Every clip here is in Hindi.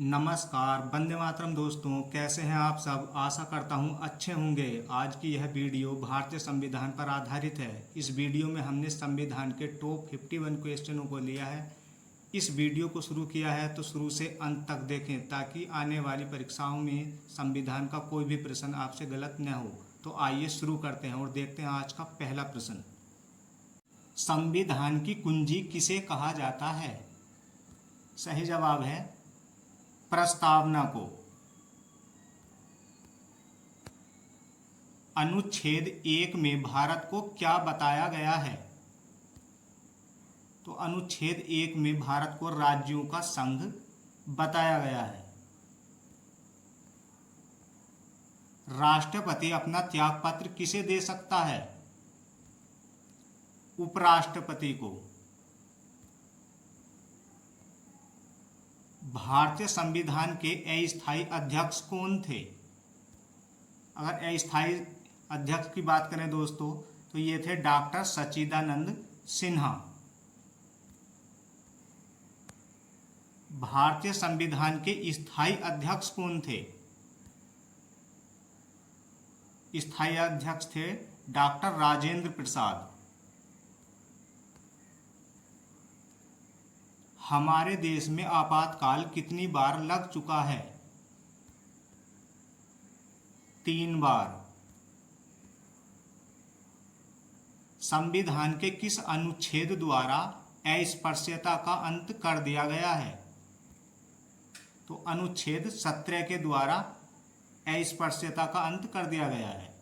नमस्कार, वंदे मातरम दोस्तों। कैसे हैं आप सब? आशा करता हूं अच्छे होंगे। आज की यह वीडियो भारतीय संविधान पर आधारित है। इस वीडियो में हमने संविधान के टॉप 51 क्वेश्चनों को लिया है। इस वीडियो को शुरू किया है तो शुरू से अंत तक देखें ताकि आने वाली परीक्षाओं में संविधान का कोई भी प्रश्न आपसे गलत न हो। तो आइए शुरू करते हैं और देखते हैं आज का पहला प्रश्न। संविधान की कुंजी किसे कहा जाता है? सही जवाब है प्रस्तावना को। अनुच्छेद 1 में भारत को क्या बताया गया है? तो अनुच्छेद 1 में भारत को राज्यों का संघ बताया गया है। राष्ट्रपति अपना त्यागपत्र किसे दे सकता है? उपराष्ट्रपति को। भारतीय संविधान के अस्थायी अध्यक्ष कौन थे? अगर अस्थायी अध्यक्ष की बात करें दोस्तों तो ये थे डॉक्टर सच्चिदानंद सिन्हा। भारतीय संविधान के स्थायी अध्यक्ष कौन थे? स्थायी अध्यक्ष थे डॉक्टर राजेंद्र प्रसाद। हमारे देश में आपातकाल कितनी बार लग चुका है? 3 बार। संविधान के किस अनुच्छेद द्वारा अस्पृश्यता का अंत कर दिया गया है? तो अनुच्छेद 17 के द्वारा अस्पृश्यता का अंत कर दिया गया है।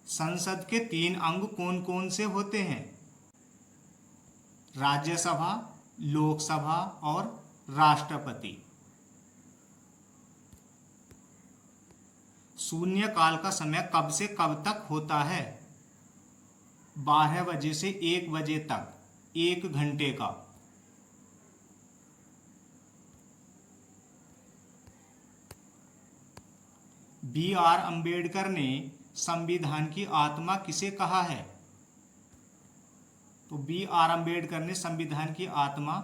संसद के 3 अंग कौन कौन से होते हैं? राज्यसभा, लोकसभा और राष्ट्रपति। शून्यकाल का समय कब से कब तक होता है? 12 बजे से 1 बजे तक, 1 घंटे का। B.R. अम्बेडकर ने संविधान की आत्मा किसे कहा है? तो B.R. अम्बेडकर ने संविधान की आत्मा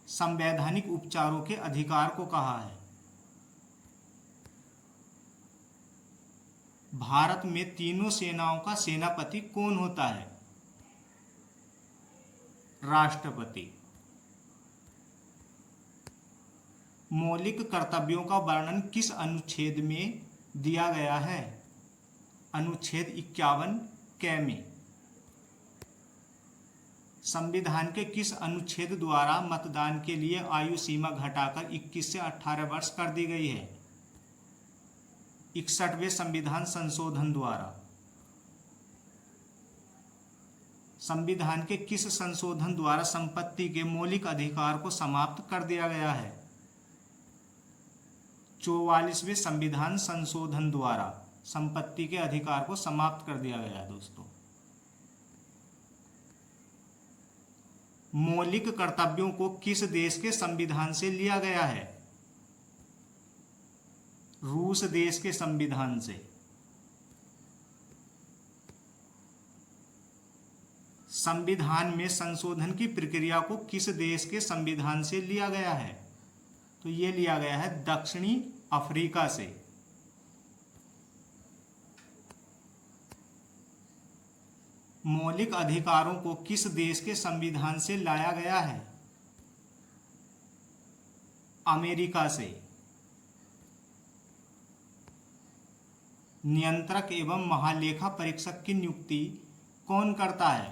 संवैधानिक उपचारों के अधिकार को कहा है। भारत में तीनों सेनाओं का सेनापति कौन होता है? राष्ट्रपति। मौलिक कर्तव्यों का वर्णन किस अनुच्छेद में दिया गया है? अनुच्छेद 51 क में। संविधान के किस अनुच्छेद द्वारा मतदान के लिए आयु सीमा घटाकर 21 से 18 वर्ष कर दी गई है? 61वें संविधान संशोधन द्वारा। संविधान के किस संशोधन द्वारा संपत्ति के मौलिक अधिकार को समाप्त कर दिया गया है? 44वें संविधान संशोधन द्वारा संपत्ति के अधिकार को समाप्त कर दिया गया है दोस्तों। मौलिक कर्तव्यों को किस देश के संविधान से लिया गया है? रूस देश के संविधान से। संविधान में संशोधन की प्रक्रिया को किस देश के संविधान से लिया गया है? तो ये लिया गया है दक्षिणी अफ्रीका से। मौलिक अधिकारों को किस देश के संविधान से लाया गया है? अमेरिका से। नियंत्रक एवं महालेखा परीक्षक की नियुक्ति कौन करता है?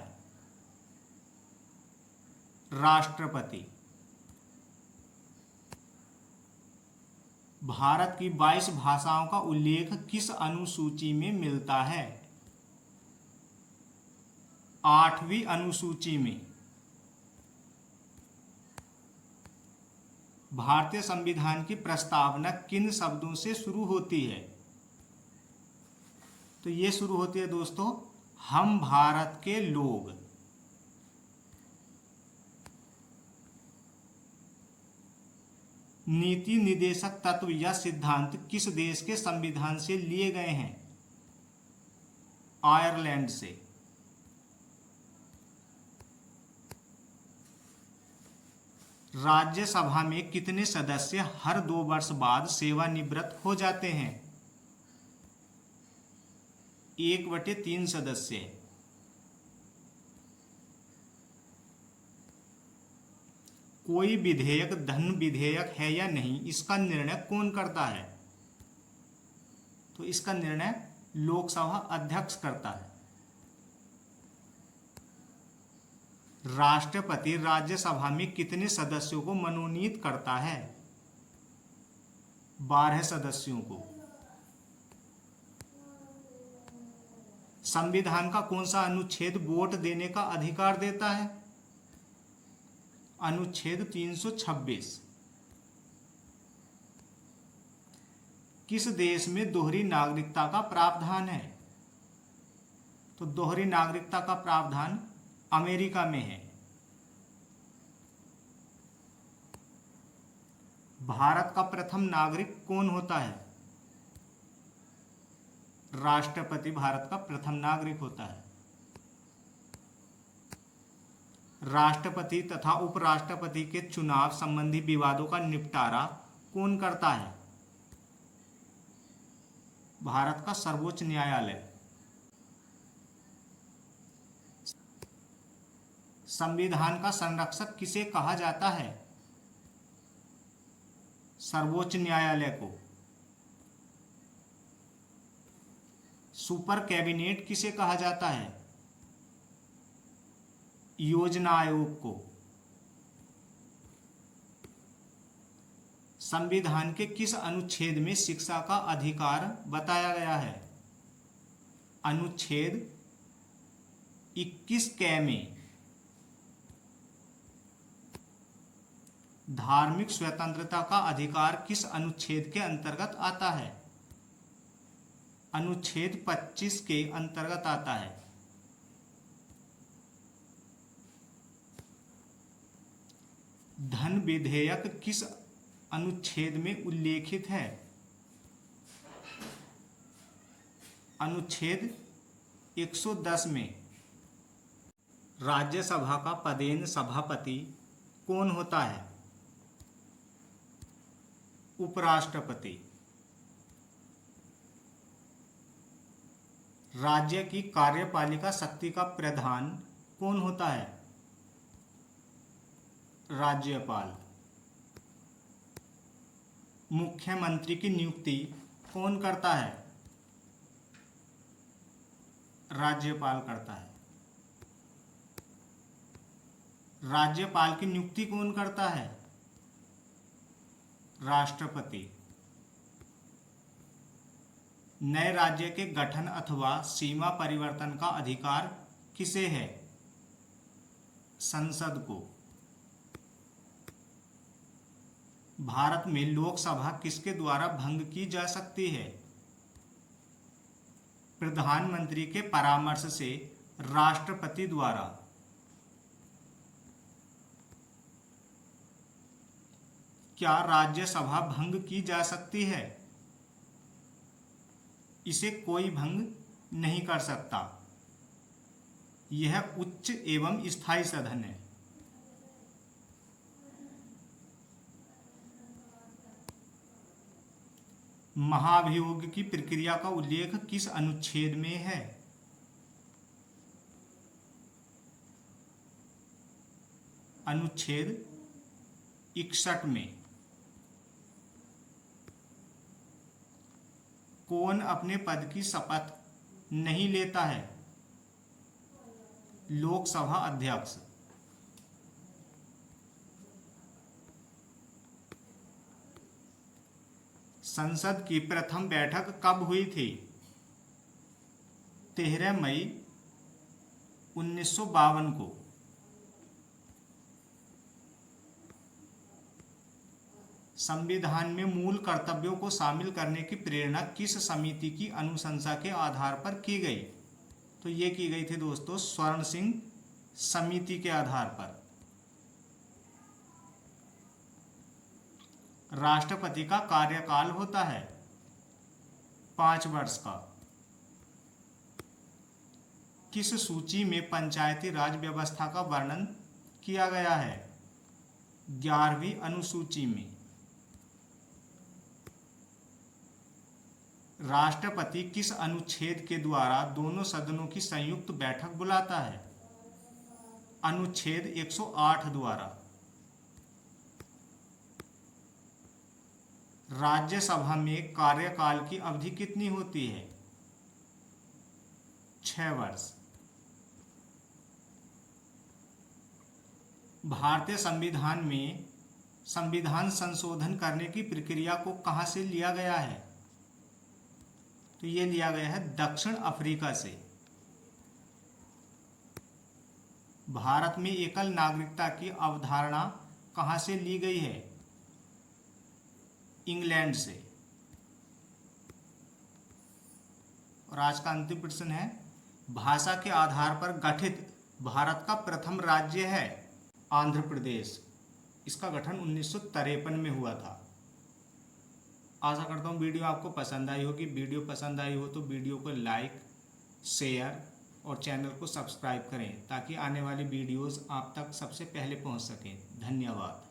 राष्ट्रपति। भारत की 22 भाषाओं का उल्लेख किस अनुसूची में मिलता है? 8वीं अनुसूची में। भारतीय संविधान की प्रस्तावना किन शब्दों से शुरू होती है? तो ये शुरू होती है दोस्तों, हम भारत के लोग। नीति निदेशक तत्व या सिद्धांत किस देश के संविधान से लिए गए हैं? आयरलैंड से। राज्यसभा में कितने सदस्य हर 2 वर्ष बाद सेवानिवृत्त हो जाते हैं? 1/3 सदस्य। कोई विधेयक धन विधेयक है या नहीं, इसका निर्णय कौन करता है? तो इसका निर्णय लोकसभा अध्यक्ष करता है। राष्ट्रपति राज्यसभा में कितने सदस्यों को मनोनीत करता है? 12 सदस्यों को। संविधान का कौन सा अनुच्छेद वोट देने का अधिकार देता है? अनुच्छेद 326। किस देश में दोहरी नागरिकता का प्रावधान है? तो दोहरी नागरिकता का प्रावधान अमेरिका में है। भारत का प्रथम नागरिक कौन होता है? राष्ट्रपति भारत का प्रथम नागरिक होता है। राष्ट्रपति तथा उपराष्ट्रपति के चुनाव संबंधी विवादों का निपटारा कौन करता है? भारत का सर्वोच्च न्यायालय। संविधान का संरक्षक किसे कहा जाता है? सर्वोच्च न्यायालय को। सुपर कैबिनेट किसे कहा जाता है? योजना आयोग को। संविधान के किस अनुच्छेद में शिक्षा का अधिकार बताया गया है? अनुच्छेद 21 क में। धार्मिक स्वतंत्रता का अधिकार किस अनुच्छेद के अंतर्गत आता है? अनुच्छेद 25 के अंतर्गत आता है। धन विधेयक किस अनुच्छेद में उल्लेखित है? अनुच्छेद 110 में। राज्यसभा का पदेन सभापति कौन होता है? उपराष्ट्रपति। राज्य की कार्यपालिका शक्ति का प्रधान कौन होता है? राज्यपाल। मुख्यमंत्री की नियुक्ति कौन करता है? राज्यपाल करता है। राज्यपाल की नियुक्ति कौन करता है? राष्ट्रपति। नए राज्य के गठन अथवा सीमा परिवर्तन का अधिकार किसे है? संसद को। भारत में लोकसभा किसके द्वारा भंग की जा सकती है? प्रधानमंत्री के परामर्श से राष्ट्रपति द्वारा। क्या राज्यसभा भंग की जा सकती है? इसे कोई भंग नहीं कर सकता। यह उच्च एवं स्थायी सदन है। महाभियोग की प्रक्रिया का उल्लेख किस अनुच्छेद में है? अनुच्छेद 61 में। कौन अपने पद की शपथ नहीं लेता है? लोकसभा अध्यक्ष। संसद की प्रथम बैठक कब हुई थी? 13 मई 1952 को। संविधान में मूल कर्तव्यों को शामिल करने की प्रेरणा किस समिति की अनुशंसा के आधार पर की गई? तो ये की गई थी दोस्तों स्वर्ण सिंह समिति के आधार पर। राष्ट्रपति का कार्यकाल होता है 5 वर्ष का। किस सूची में पंचायती राज व्यवस्था का वर्णन किया गया है? 11वीं अनुसूची में राष्ट्रपति किस अनुच्छेद के द्वारा दोनों सदनों की संयुक्त बैठक बुलाता है? अनुच्छेद 108 द्वारा। राज्यसभा में कार्यकाल की अवधि कितनी होती है? 6 वर्ष। भारतीय संविधान में संविधान संशोधन करने की प्रक्रिया को कहां से लिया गया है? तो ये लिया गया है दक्षिण अफ्रीका से। भारत में एकल नागरिकता की अवधारणा कहां से ली गई है? इंग्लैंड से। और आज का अंतिम प्रश्न है, भाषा के आधार पर गठित भारत का प्रथम राज्य है आंध्र प्रदेश। इसका गठन 1953 में हुआ था। आशा करता हूँ वीडियो आपको पसंद आई होगी। वीडियो पसंद आई हो तो वीडियो को लाइक, शेयर और चैनल को सब्सक्राइब करें ताकि आने वाली वीडियोस आप तक सबसे पहले पहुँच सकें। धन्यवाद।